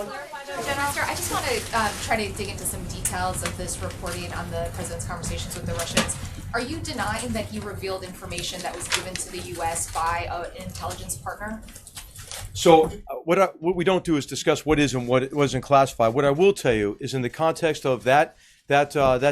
McMaster, I just want to try to dig into some details of this reporting on the president's conversations with the Russians. Are you denying that he revealed information that was given to the U.S. by an intelligence partner? So what we don't do is discuss what is and what wasn't classified. What I will tell you is, in the context of that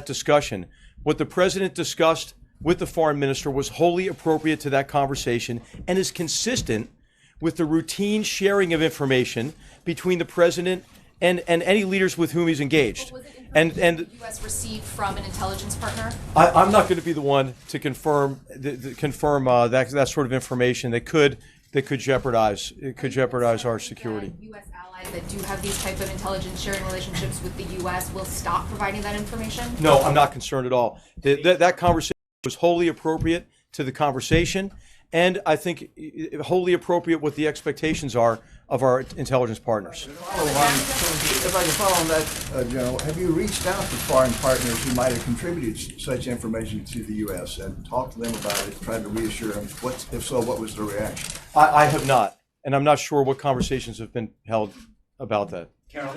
discussion, what the president discussed with the foreign minister was wholly appropriate to that conversation and is consistent with the routine sharing of information between the president and any leaders with whom he's engaged. Was it information the U.S. received from an intelligence partner? I'm not going to be the one to confirm that sort of information that could jeopardize our security. U.S. allies that do have these type of intelligence sharing relationships with the U.S. will stop providing that information? No, I'm not concerned at all. That conversation was wholly appropriate to the conversation, and I think wholly appropriate what the expectations are of our intelligence partners. If I can follow on that, General, have you reached out to foreign partners who might have contributed such information to the U.S. and talked to them about it, tried to reassure them? If so, what was their reaction? I have not, and I'm not sure what conversations have been held about that. Carol.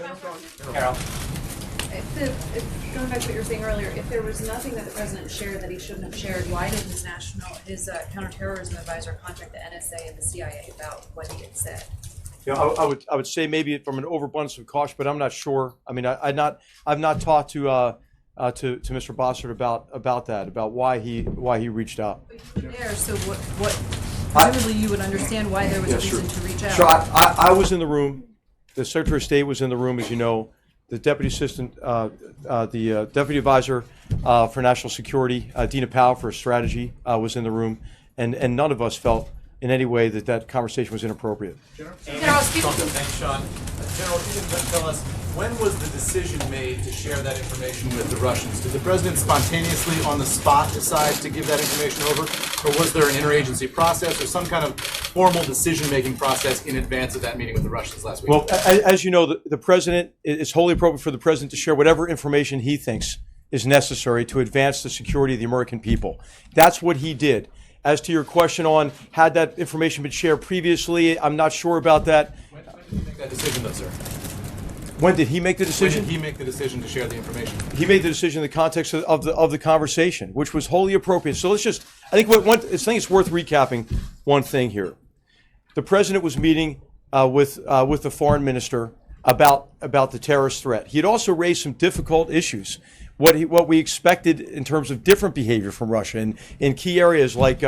Going back to what you were saying earlier, if there was nothing that the president shared that he shouldn't have shared, why did his counterterrorism advisor contact the NSA and the CIA about what he had said? Yeah, I would say maybe from an overabundance of caution, but I'm not sure. I mean, I've not talked to Mr. Bossert about that, about why he reached out. But you were there, so what presumably you would understand why there was a reason to reach out. Sure, I was in the room. The Secretary of State was in the room, as you know. The Deputy Assistant, the Deputy Advisor for National Security, Dina Powell for Strategy, was in the room, and none of us felt in any way that conversation was inappropriate. General, Thanks, Sean. General, if you can tell us, when was the decision made to share that information with the Russians? Did the president spontaneously, on the spot, decide to give that information over? Or was there an interagency process or some kind of formal decision-making process in advance of that meeting with the Russians last week? Well, as you know, the president, it's wholly appropriate for the president to share whatever information he thinks is necessary to advance the security of the American people. That's what he did. As to your question on had that information been shared previously, I'm not sure about that. When did he make that decision, though, sir? When did he make the decision? When did he make the decision to share the information? He made the decision in the context of the conversation, which was wholly appropriate. So let's just, I think it's worth recapping one thing here. The president was meeting with the foreign minister about the terrorist threat. He had also raised some difficult issues. What we expected in terms of different behavior from Russia in key areas like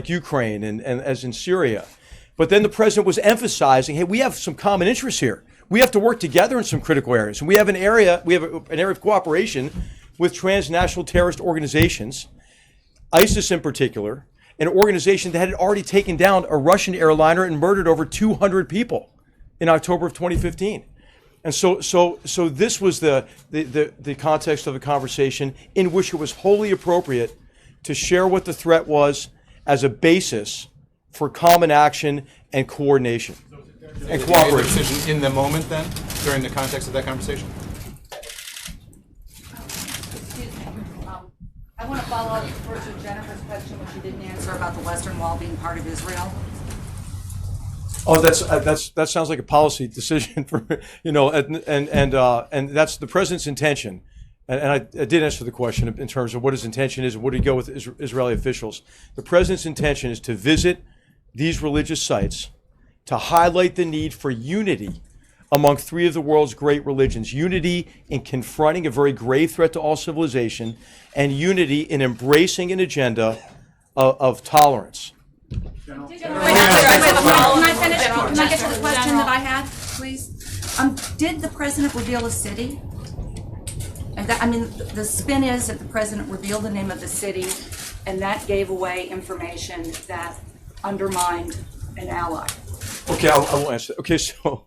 Ukraine and as in Syria. But then the president was emphasizing, hey, we have some common interests here. We have to work together in some critical areas. And we have an area of cooperation with transnational terrorist organizations, ISIS in particular, an organization that had already taken down a Russian airliner and murdered over 200 people in October of 2015. And so this was the context of the conversation in which it was wholly appropriate to share what the threat was as a basis for common action and coordination and cooperation. Did you make the decision in the moment then, during the context of that conversation? Excuse me. I want to follow up first with Jennifer's question, which you didn't answer about the Western Wall being part of Israel. Oh, that sounds like a policy decision for and that's the president's intention. And I did answer the question in terms of what his intention is and what did he go with Israeli officials. The president's intention is to visit these religious sites to highlight the need for unity among three of the world's great religions, unity in confronting a very grave threat to all civilization, and unity in embracing an agenda of tolerance. Can I finish? Can I get to the question that I had, please? Did the president reveal a city? And the spin is that the president revealed the name of the city, and that gave away information that undermined an ally. Okay, I will answer. Okay, so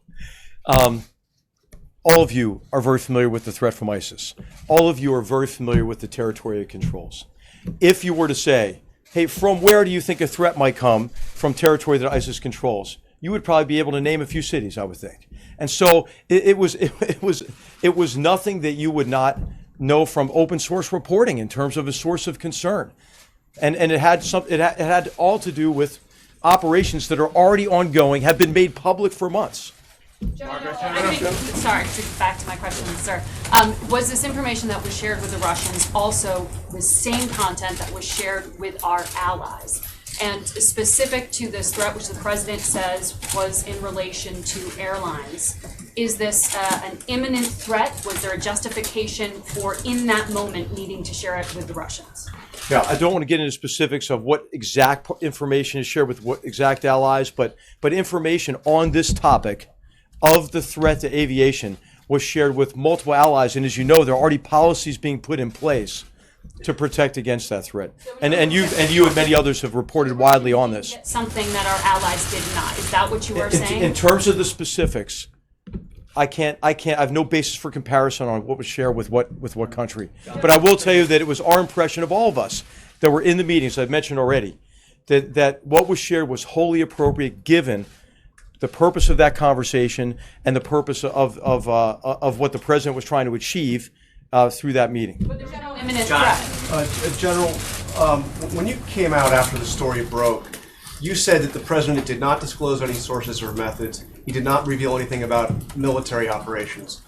all of you are very familiar with the threat from ISIS. All of you are very familiar with the territory it controls. If you were to say, hey, from where do you think a threat might come from territory that ISIS controls? You would probably be able to name a few cities, I would think. And so it was nothing that you would not know from open source reporting in terms of a source of concern. And it had all to do with operations that are already ongoing, have been made public for months. I think, sorry, back to my question, sir. Was this information that was shared with the Russians also the same content that was shared with our allies? And specific to this threat, which the president says was in relation to airlines, is this an imminent threat? Was there a justification for, in that moment, needing to share it with the Russians? Yeah, I don't want to get into specifics of what exact information is shared with what exact allies, but information on this topic of the threat to aviation was shared with multiple allies. And as you know, there are already policies being put in place to protect against that threat. And you and many others have reported widely on this. Something that our allies did not. Is that what you are saying? In terms of the specifics, I have no basis for comparison on what was shared with what country. But I will tell you that it was our impression of all of us that were in the meetings, I've mentioned already, that what was shared was wholly appropriate given the purpose of that conversation and the purpose of what the president was trying to achieve through that meeting. But there's no imminent threat. General, when you came out after the story broke, you said that the president did not disclose any sources or methods. He did not reveal anything about military operations.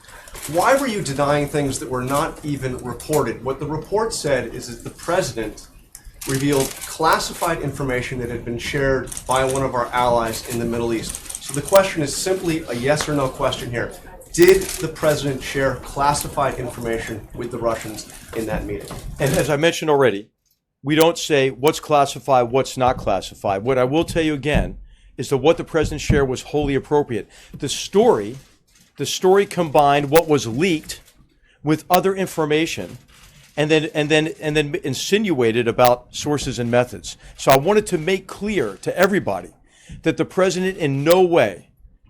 Why were you denying things that were not even reported? What the report said is that the president revealed classified information that had been shared by one of our allies in the Middle East. So the question is simply a yes or no question here. Did the president share classified information with the Russians in that meeting? And as I mentioned already, we don't say what's classified, what's not classified. What I will tell you again is that what the president shared was wholly appropriate. The story combined what was leaked with other information and then insinuated about sources and methods. So I wanted to make clear to everybody that the president in no way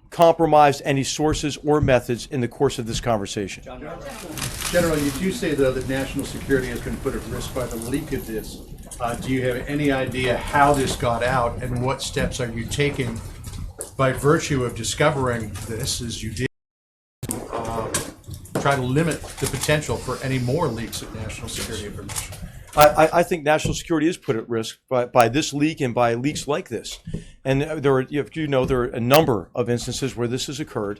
compromised any sources or methods in the course of this conversation. General, you do say, though, that national security has been put at risk by the leak of this. Do you have any idea how this got out, and what steps are you taking by virtue of discovering this, as you did, try to limit the potential for any more leaks of national security information? I think national security is put at risk by this leak and by leaks like this. And there are a number of instances where this has occurred.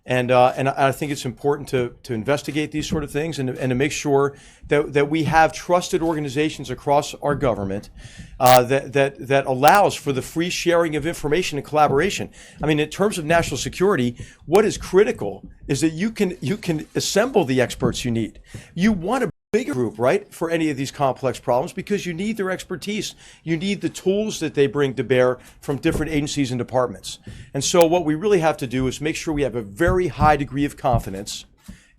And I think it's important to investigate these sort of things and to make sure that we have trusted organizations across our government that allows for the free sharing of information and collaboration. I mean, in terms of national security, what is critical is that you can assemble the experts you need. You want a bigger group, right, for any of these complex problems because you need their expertise. You need the tools that they bring to bear from different agencies and departments. And so what we really have to do is make sure we have a very high degree of confidence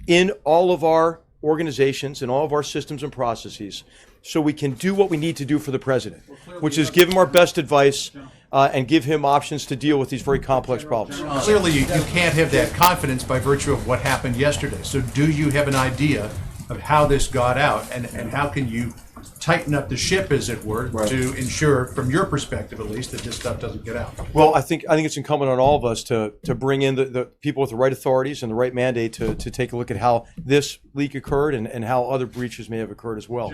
in all of our organizations and all of our systems and processes so we can do what we need to do for the president, which is give him our best advice and give him options to deal with these very complex problems. Clearly, you can't have that confidence by virtue of what happened yesterday. So do you have an idea of how this got out, and how can you tighten up the ship, as it were, to ensure, from your perspective at least, that this stuff doesn't get out? Well, I think it's incumbent on all of us to bring in the people with the right authorities and the right mandate to take a look at how this leak occurred and how other breaches may have occurred as well.